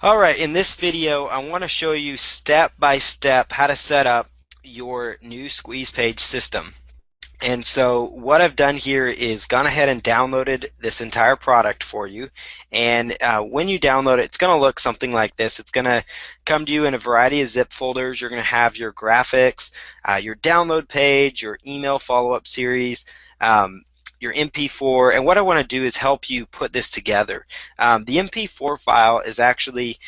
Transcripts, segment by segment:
Alright, in this video I want to show you step by step how to set up your new squeeze page system. And so what I've done here is gone ahead and downloaded this entire product for you. And when you download it, it's going to look something like this. It's going to come to you in a variety of zip folders. You're going to have your graphics, your download page, your email follow-up series, your MP4, and what I want to do is help you put this together. The MP4 file is actually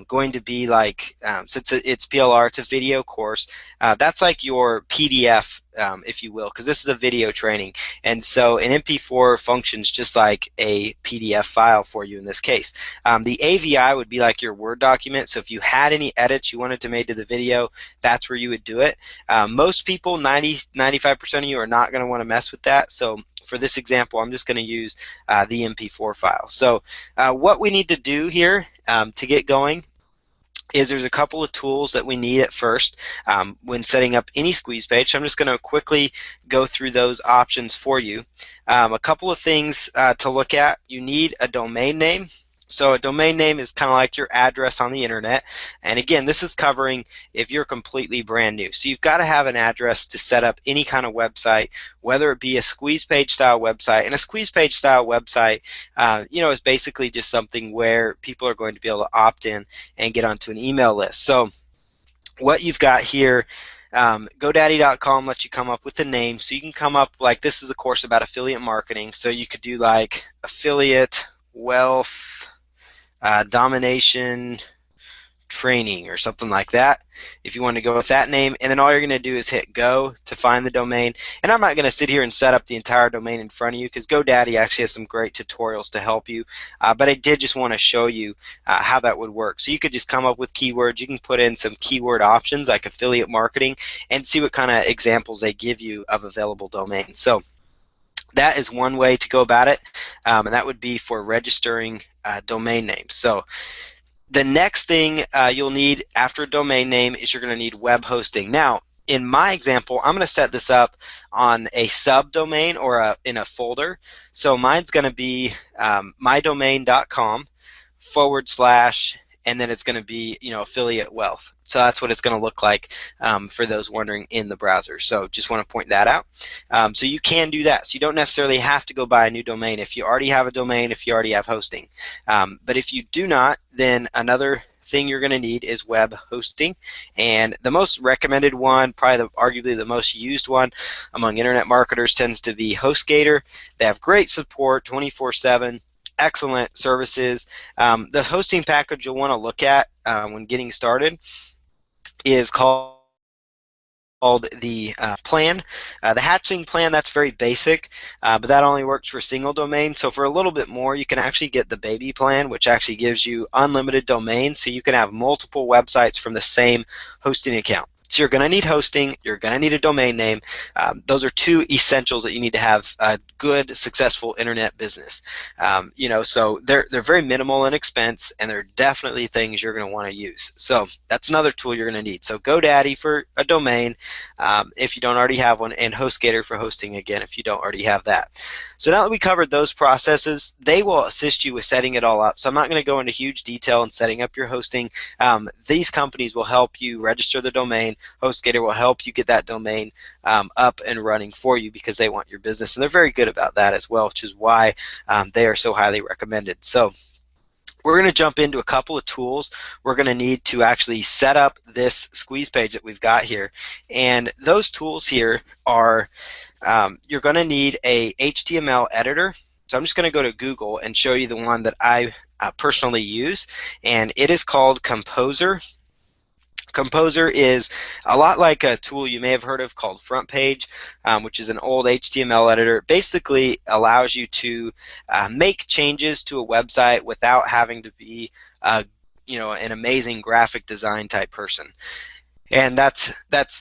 going to be like, since it's PLR, it's a video course, that's like your PDF, if you will, because this is a video training. And so an MP4 functions just like a PDF file for you in this case. The AVI would be like your Word document, so if you had any edits you wanted to make to the video, that's where you would do it. Most people, 95% of you, are not going to want to mess with that. So for this example, I'm just going to use the MP4 file. So what we need to do here to get going is there's a couple of tools that we need at first when setting up any squeeze page. So I'm just going to quickly go through those options for you. A couple of things to look at. You need a domain name. So a domain name is kind of like your address on the internet. And again, this is covering if you're completely brand new. So you've got to have an address to set up any kind of website, whether it be a squeeze page style website. And a squeeze page style website, is basically just something where people are going to be able to opt in and get onto an email list. So what you've got here, GoDaddy.com lets you come up with a name. So you can come up, like, this is a course about affiliate marketing. So you could do like affiliate wealth domination training or something like that if you want to go with that name. And then all you're going to do is hit go to find the domain. And I'm not going to sit here and set up the entire domain in front of you because GoDaddy actually has some great tutorials to help you, but I did just want to show you how that would work. So you could just come up with keywords. You can put in some keyword options like affiliate marketing and see what kind of examples they give you of available domains. So that is one way to go about it, and that would be for registering domain names. So the next thing you'll need after a domain name is you're going to need web hosting. Now, in my example, I'm going to set this up on a subdomain or in a folder. So mine's going to be mydomain.com / and then it's going to be, affiliate wealth. So that's what it's going to look like for those wondering in the browser. So just want to point that out. So you can do that. So you don't necessarily have to go buy a new domain if you already have a domain, if you already have hosting. But if you do not, then another thing you're going to need is web hosting. And the most recommended one, probably arguably the most used one among internet marketers, tends to be HostGator. They have great support 24/7. Excellent services. The hosting package you'll want to look at when getting started is called the plan. The hatchling plan, that's very basic, but that only works for single domain. So for a little bit more, you can actually get the baby plan, which actually gives you unlimited domains, so you can have multiple websites from the same hosting account. So you're going to need hosting, you're going to need a domain name. Those are two essentials that you need to have a good, successful internet business. So they're very minimal in expense, and they're definitely things you're going to want to use. So that's another tool you're going to need. So GoDaddy for a domain if you don't already have one, and HostGator for hosting, again, if you don't already have that. So now that we covered those processes, they will assist you with setting it all up. So I'm not going to go into huge detail in setting up your hosting. These companies will help you register the domain. HostGator will help you get that domain up and running for you because they want your business, and they're very good about that as well, which is why they are so highly recommended. So we're going to jump into a couple of tools we're going to need to actually set up this squeeze page that we've got here. And those tools here are, you're going to need a HTML editor. So I'm just going to go to Google and show you the one that I personally use, and it is called Composer. Composer is a lot like a tool you may have heard of called Front Page, which is an old HTML editor. It basically allows you to make changes to a website without having to be an amazing graphic design type person. And that's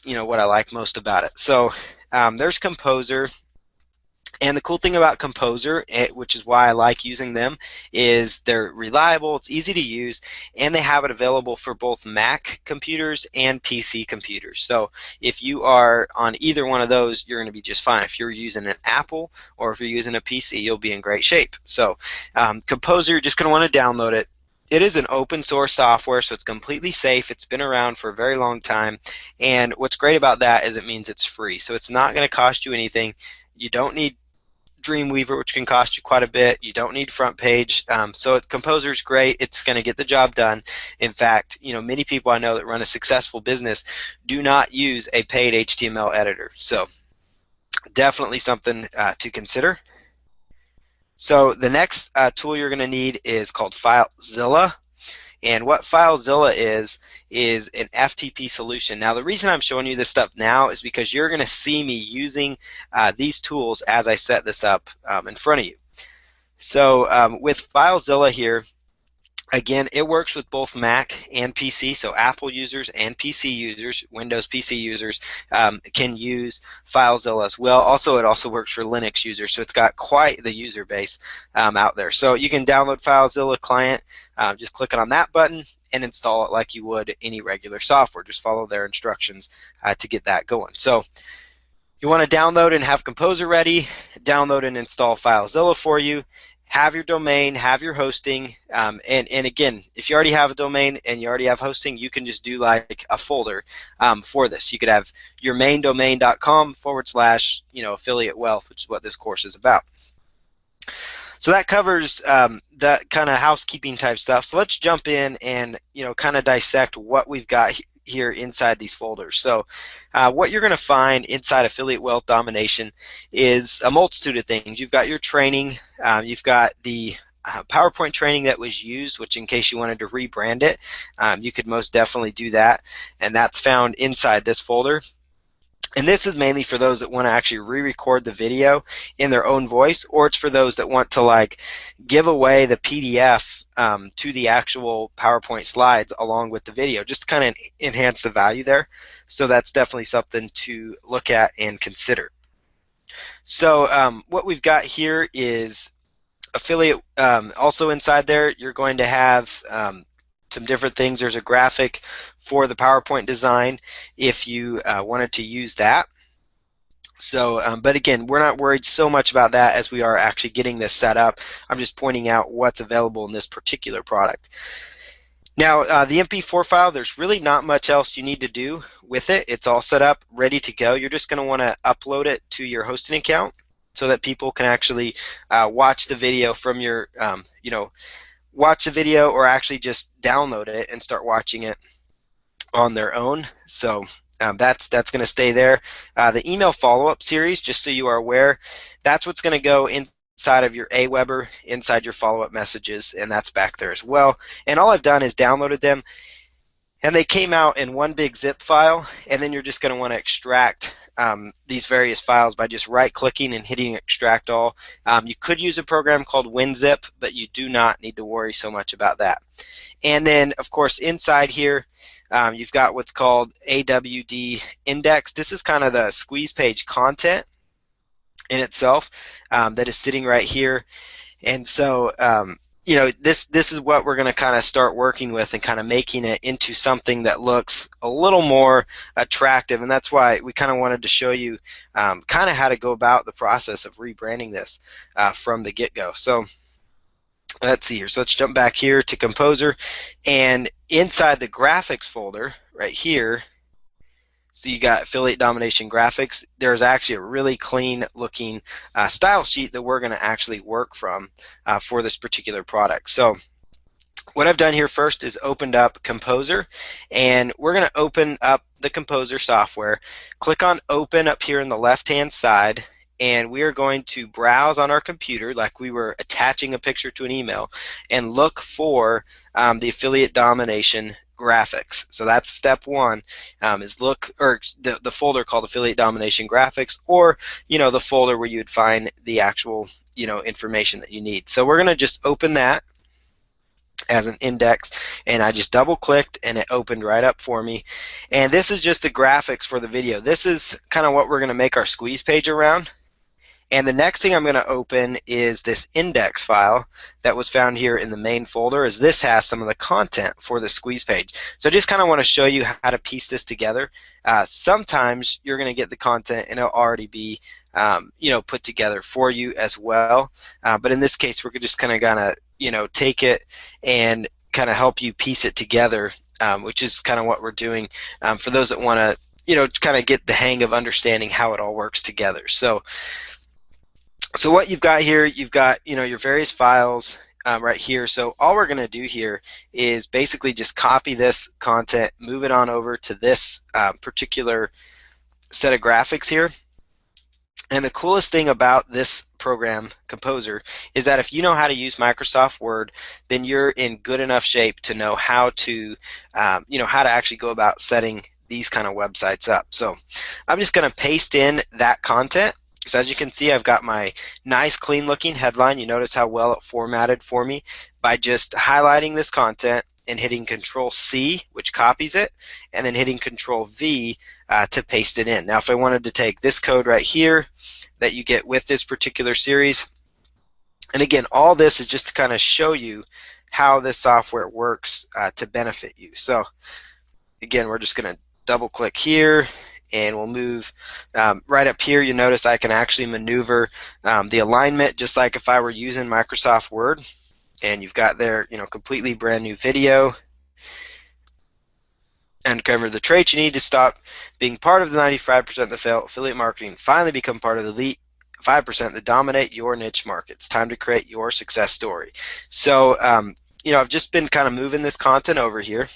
what I like most about it. So there's Composer. And the cool thing about Composer, which is why I like using them, is they're reliable, it's easy to use, and they have it available for both Mac computers and PC computers. So if you are on either one of those, you're going to be just fine. If you're using an Apple or if you're using a PC, you'll be in great shape. So Composer, you're just going to want to download it. it is an open source software, so it's completely safe. It's been around for a very long time, and what's great about that is it means it's free. So it's not going to cost you anything. You don't need Dreamweaver, which can cost you quite a bit. You don't need front page. So Composer's great. It's going to get the job done. In fact, many people I know that run a successful business do not use a paid HTML editor. So definitely something to consider. So the next tool you're going to need is called FileZilla. And what FileZilla is an FTP solution. Now the reason I'm showing you this stuff now is because you're going to see me using these tools as I set this up in front of you. So with FileZilla here, again, it works with both Mac and PC, so Apple users and PC users, Windows PC users, can use FileZilla as well. Also, it also works for Linux users, so it's got quite the user base out there. So you can download FileZilla client, just clicking on that button and install it like you would any regular software. Just follow their instructions to get that going. So you want to download and have Composer ready, download and install FileZilla for you. Have your domain, have your hosting, and again, if you already have a domain and you already have hosting, you can just do like a folder for this. You could have your main domain.com / affiliate wealth, which is what this course is about. So that covers that kind of housekeeping type stuff. So let's jump in and kind of dissect what we've got here inside these folders. So what you're going to find inside Affiliate Wealth Domination is a multitude of things. You've got your training, you've got the PowerPoint training that was used, which in case you wanted to rebrand it, you could most definitely do that, and that's found inside this folder. And this is mainly for those that want to actually re-record the video in their own voice, or it's for those that want to like give away the PDF to the actual PowerPoint slides along with the video, just to kind of enhance the value there. So that's definitely something to look at and consider. So what we've got here is affiliate. Also inside there, you're going to have some different things. There's a graphic for the PowerPoint design if you wanted to use that. So, but again, we're not worried so much about that as we are actually getting this set up. I'm just pointing out what's available in this particular product. Now, the MP4 file, there's really not much else you need to do with it. It's all set up, ready to go. You're just going to want to upload it to your hosting account so that people can actually watch the video from your, watch the video or actually just download it and start watching it on their own. So that's going to stay there. The email follow-up series, just so you are aware, that's what's going to go inside of your Aweber, inside your follow-up messages, and that's back there as well. And all I've done is downloaded them, and they came out in one big zip file, and then you're just going to want to extract these various files by just right-clicking and hitting extract all. You could use a program called WinZip, but you do not need to worry so much about that. And then, of course, inside here, you've got what's called AWD index. This is kind of the squeeze page content in itself that is sitting right here. And so, this is what we're going to kind of start working with and kind of making it into something that looks a little more attractive. And that's why we kind of wanted to show you kind of how to go about the process of rebranding this from the get-go. So let's see here. So let's jump back here to Composer, and inside the graphics folder right here, so you got Affiliate Domination Graphics, there's actually a really clean looking style sheet that we're going to actually work from for this particular product. So what I've done here first is opened up Composer, and we're going to open up the Composer software. Click on Open up here in the left-hand side, and we are going to browse on our computer like we were attaching a picture to an email and look for the Affiliate Domination Graphics. So that's step one, is look, or the folder called Affiliate Domination Graphics, or the folder where you would find the actual information that you need. So we're going to just open that as an index, and I just double clicked and it opened right up for me. And this is just the graphics for the video. This is kind of what we're going to make our squeeze page around. And the next thing I'm going to open is this index file that was found here in the main folder, as this has some of the content for the squeeze page. So I just kind of want to show you how to piece this together. Sometimes you're going to get the content and it'll already be put together for you as well. But in this case, we're just kind of gonna take it and kind of help you piece it together, which is kind of what we're doing for those that want to, kind of get the hang of understanding how it all works together. So what you've got here, you've got your various files right here. So all we're going to do here is basically just copy this content, move it on over to this particular set of graphics here. And the coolest thing about this program, Composer, is that if you know how to use Microsoft Word, then you're in good enough shape to know how to, how to actually go about setting these kind of websites up. So I'm just going to paste in that content. So as you can see, I've got my nice, clean-looking headline. You notice how well it formatted for me by just highlighting this content and hitting Control-C, which copies it, and then hitting Control-V to paste it in. Now, if I wanted to take this code right here that you get with this particular series, and again, all this is just to kind of show you how this software works to benefit you. So, again, we're just going to double-click here, and we'll move right up here. You notice I can actually maneuver the alignment just like if I were using Microsoft Word. And you've got there, completely brand new video. Uncover the traits you need to stop being part of the 95% that fail affiliate marketing. Finally become part of the elite 5% that dominate your niche markets. Time to create your success story. So, I've just been kind of moving this content over here.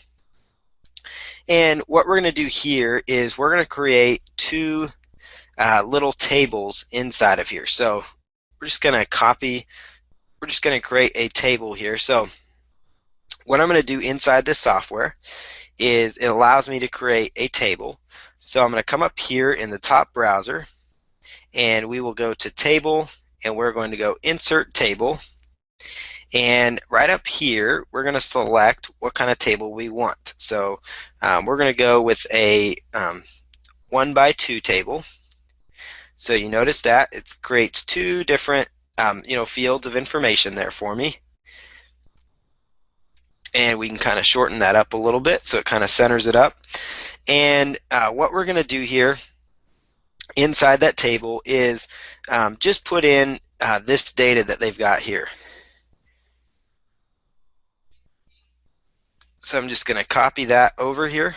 And what we're going to do here is we're going to create two little tables inside of here. So we're just going to copy. We're just going to create a table here. So what I'm going to do inside this software is it allows me to create a table. So I'm going to come up here in the top browser, and we will go to Table, and we're going to go Insert Table. And right up here, we're going to select what kind of table we want. So we're going to go with a 1x2 table. So you notice that it creates two different fields of information there for me. And we can kind of shorten that up a little bit so it kind of centers it up. And what we're going to do here inside that table is just put in this data that they've got here. So I'm just going to copy that over here.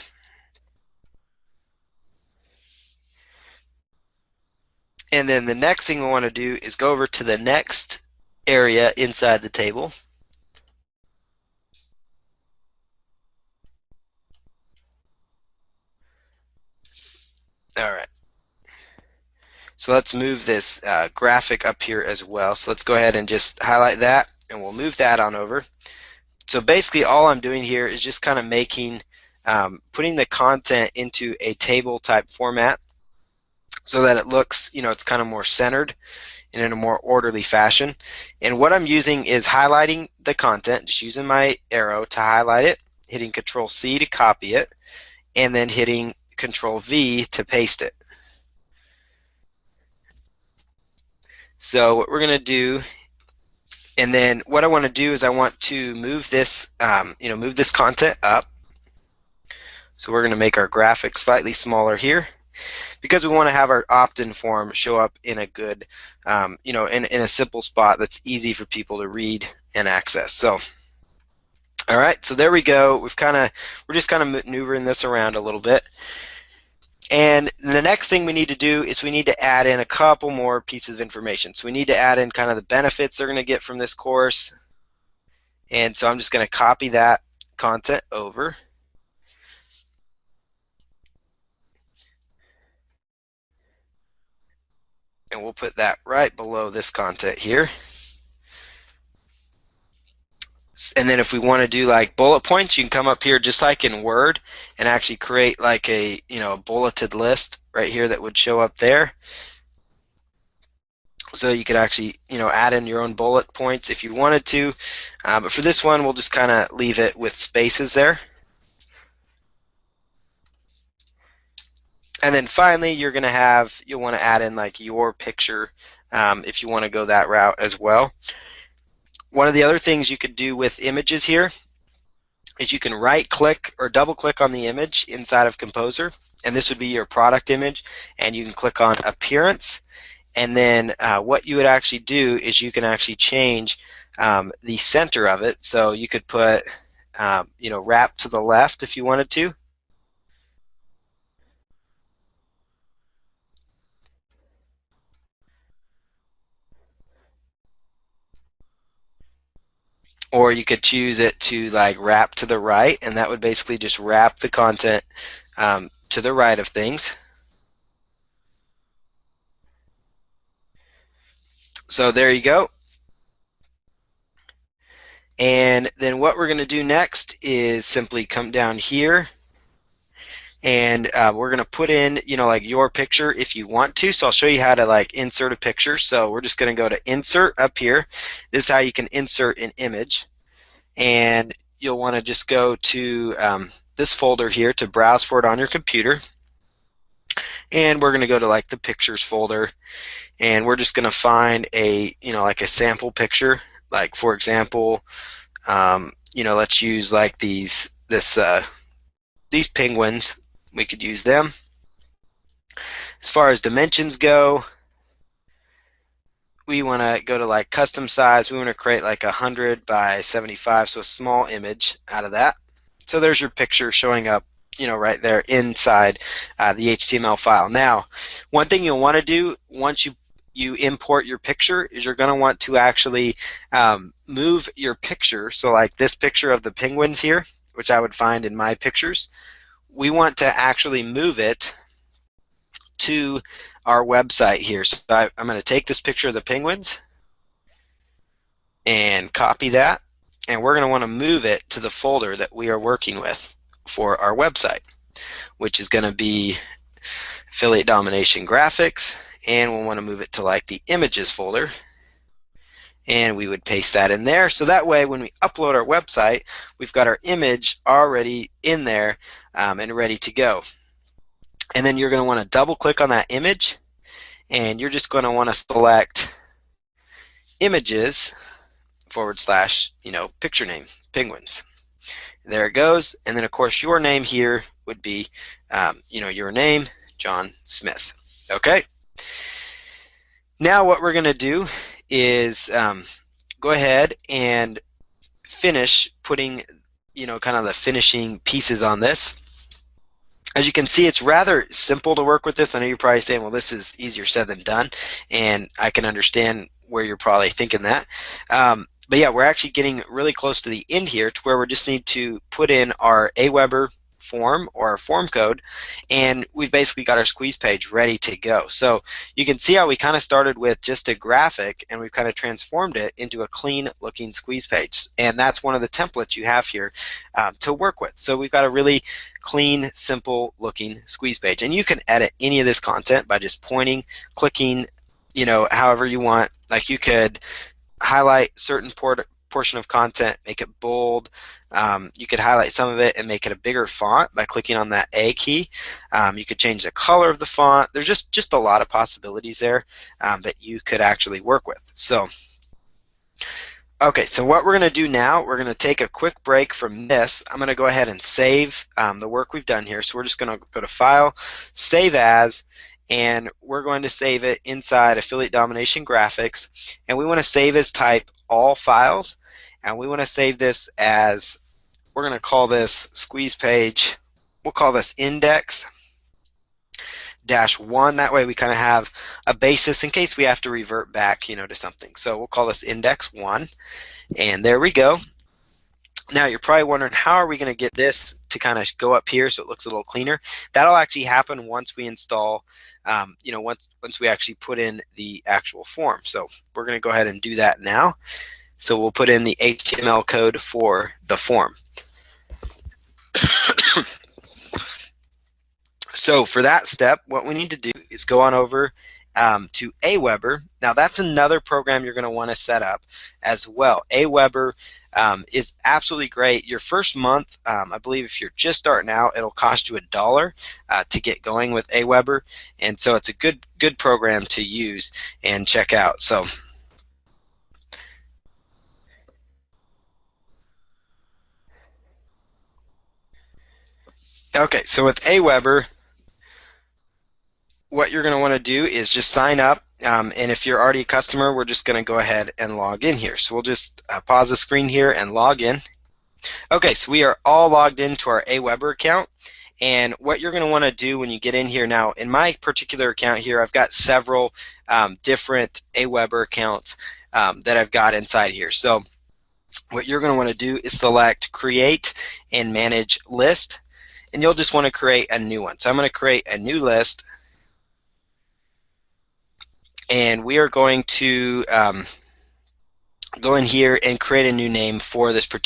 And then the next thing we want to do is go over to the next area inside the table. All right. So let's move this graphic up here as well. So let's go ahead and just highlight that, and we'll move that on over. So basically all I'm doing here is just kind of making, putting the content into a table type format so that it looks, it's kind of more centered and in a more orderly fashion. And what I'm using is highlighting the content, just using my arrow to highlight it, hitting Control-C to copy it, and then hitting Control-V to paste it. So what we're going to do, and then what I want to do is I want to move this, move this content up. So we're going to make our graphic slightly smaller here, because we want to have our opt-in form show up in a good, in a simple spot that's easy for people to read and access. So, all right, so there we go. We're just kind of maneuvering this around a little bit. And the next thing we need to do is we need to add in a couple more pieces of information. So we need to add in kind of the benefits they're going to get from this course. And so I'm just going to copy that content over. And we'll put that right below this content here. And then if we want to do like bullet points, you can come up here just like in Word and actually create like a a bulleted list right here that would show up there. So you could actually add in your own bullet points if you wanted to, but for this one we'll just kind of leave it with spaces there. And then finally you'll want to add in like your picture if you want to go that route as well. One of the other things you could do with images here is you can right-click or double-click on the image inside of Composer, and this would be your product image, and you can click on Appearance, and then what you would actually do is you can actually change the center of it. So you could put wrap to the left if you wanted to. Or you could choose it to like wrap to the right, and that would basically just wrap the content to the right of things. So there you go. And then what we're going to do next is simply come down here, and we're going to put in, like your picture if you want to. So I'll show you how to like insert a picture. So we're just going to go to Insert up here. This is how you can insert an image. And you'll want to just go to this folder here to browse for it on your computer. And we're going to go to like the Pictures folder. And we're just going to find a, like a sample picture. Like for example, let's use like these penguins. We could use them. As far as dimensions go, we want to go to like custom size. We want to create like 100 by 75, so a small image out of that. So there's your picture showing up, right there inside the HTML file. Now, one thing you'll want to do once you import your picture is you're going to want to actually move your picture. So like this picture of the penguins here, which I would find in my pictures, we want to actually move it to our website here. So I'm going to take this picture of the penguins and copy that, and we're going to want to move it to the folder that we are working with for our website, which is going to be Affiliate Domination Graphics, and we'll want to move it to like the Images folder, and we would paste that in there. So that way when we upload our website, we've got our image already in there and ready to go. And then you're going to want to double click on that image, and you're just going to want to select Images / picture name, penguins. There it goes. And then of course your name here would be your name, John Smith. Okay. Now what we're going to do is go ahead and finish putting kind of the finishing pieces on this. As you can see, it's rather simple to work with this. I know you're probably saying, well, this is easier said than done, and I can understand where you're probably thinking that. But yeah, we're actually getting really close to the end here to where we just need to put in our Aweber form or our form code, and we've basically got our squeeze page ready to go. So you can see how we kind of started with just a graphic, and we've kind of transformed it into a clean looking squeeze page, and that's one of the templates you have here to work with. So we've got a really clean, simple looking squeeze page, and you can edit any of this content by just pointing, clicking, however you want. Like you could highlight certain portion of content, make it bold. You could highlight some of it and make it a bigger font by clicking on that A key. You could change the color of the font. There's just a lot of possibilities there that you could actually work with. So, okay, so what we're going to do now, we're going to take a quick break from this. I'm going to go ahead and save the work we've done here. So we're just going to go to File, Save As, and we're going to save it inside Affiliate Domination Graphics, and we want to save as type all files, and we want to save this as, we're going to call this squeeze page, we'll call this index -1. That way we kind of have a basis in case we have to revert back to something. So we'll call this index 1, and there we go. Now you're probably wondering, how are we going to get this to kind of go up here so it looks a little cleaner? That'll actually happen once we install, once we actually put in the actual form. So we're going to go ahead and do that now. So we'll put in the HTML code for the form. So for that step, what we need to do is go on over to Aweber. Now that's another program you're going to want to set up as well. Aweber is absolutely great. Your first month, I believe if you're just starting out, it'll cost you $1 to get going with Aweber, and so it's a good program to use and check out. So. Okay, so with Aweber, what you're going to want to do is just sign up, and if you're already a customer, we're just going to go ahead and log in here. So we'll just pause the screen here and log in, Okay, so we are all logged into our Aweber account. And what you're going to want to do when you get in here now, in my particular account here, I've got several different Aweber accounts that I've got inside here. So what you're going to want to do is select Create and Manage List, and you'll just want to create a new one. So I'm going to create a new list, and we are going to go in here and create a new name for this particular